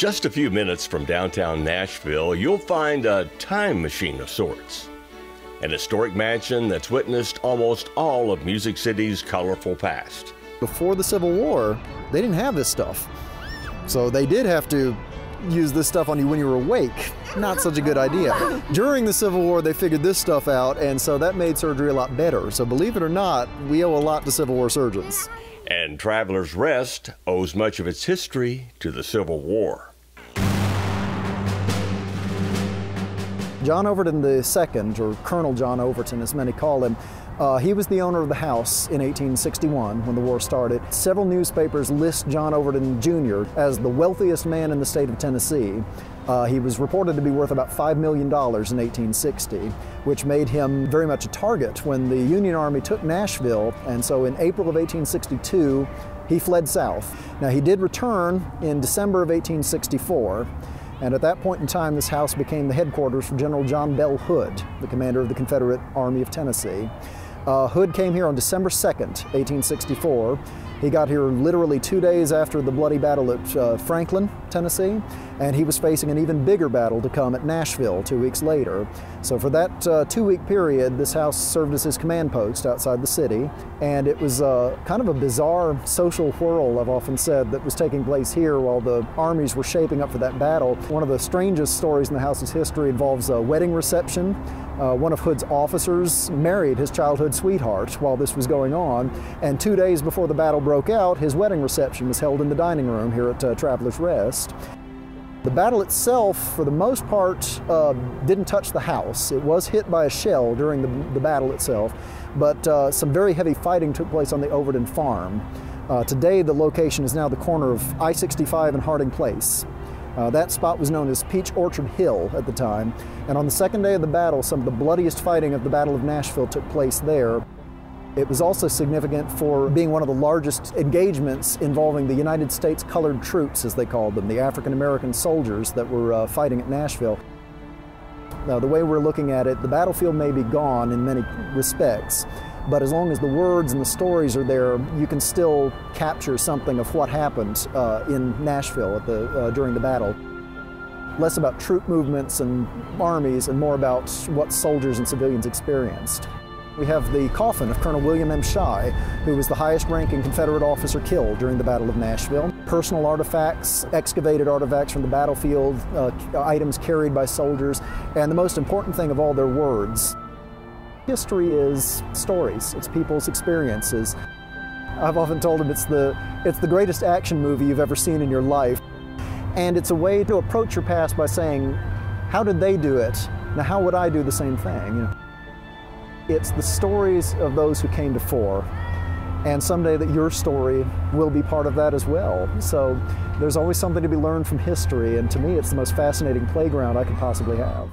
Just a few minutes from downtown Nashville, you'll find a time machine of sorts. An historic mansion that's witnessed almost all of Music City's colorful past. Before the Civil War, they didn't have this stuff. So they did have to use this stuff on you when you were awake. Not such a good idea. During the Civil War, they figured this stuff out, and so that made surgery a lot better. So believe it or not, we owe a lot to Civil War surgeons. And Travelers Rest owes much of its history to the Civil War. John Overton II, or Colonel John Overton as many call him, he was the owner of the house in 1861 when the war started. Several newspapers list John Overton Jr. as the wealthiest man in the state of Tennessee. He was reported to be worth about $5 million in 1860, which made him very much a target when the Union Army took Nashville, and so in April of 1862, he fled south. Now he did return in December of 1864, and at that point in time, this house became the headquarters for General John Bell Hood, the commander of the Confederate Army of Tennessee. Hood came here on December 2nd, 1864. He got here literally 2 days after the bloody battle at Franklin, Tennessee, and he was facing an even bigger battle to come at Nashville 2 weeks later. So for that 2-week period, this house served as his command post outside the city, and it was kind of a bizarre social whirl, I've often said, that was taking place here while the armies were shaping up for that battle. One of the strangest stories in the house's history involves a wedding reception. One of Hood's officers married his childhood sweetheart while this was going on, and 2 days before the battle broke out, his wedding reception was held in the dining room here at Travelers Rest. The battle itself, for the most part, didn't touch the house. It was hit by a shell during the battle itself, but some very heavy fighting took place on the Overton farm. Today, the location is now the corner of I-65 and Harding Place. That spot was known as Peach Orchard Hill at the time, and on the second day of the battle, some of the bloodiest fighting of the Battle of Nashville took place there. It was also significant for being one of the largest engagements involving the United States colored troops, as they called them, the African-American soldiers that were fighting at Nashville. Now, the way we're looking at it, the battlefield may be gone in many respects, but as long as the words and the stories are there, you can still capture something of what happened in Nashville during the battle. Less about troop movements and armies and more about what soldiers and civilians experienced. We have the coffin of Colonel William M. Shy, who was the highest-ranking Confederate officer killed during the Battle of Nashville. Personal artifacts, excavated artifacts from the battlefield, items carried by soldiers, and the most important thing of all, their words. History is stories, it's people's experiences. I've often told them it's the greatest action movie you've ever seen in your life. And it's a way to approach your past by saying, how did they do it? Now how would I do the same thing? You know? It's the stories of those who came before, and someday that your story will be part of that as well. So there's always something to be learned from history, and to me it's the most fascinating playground I could possibly have.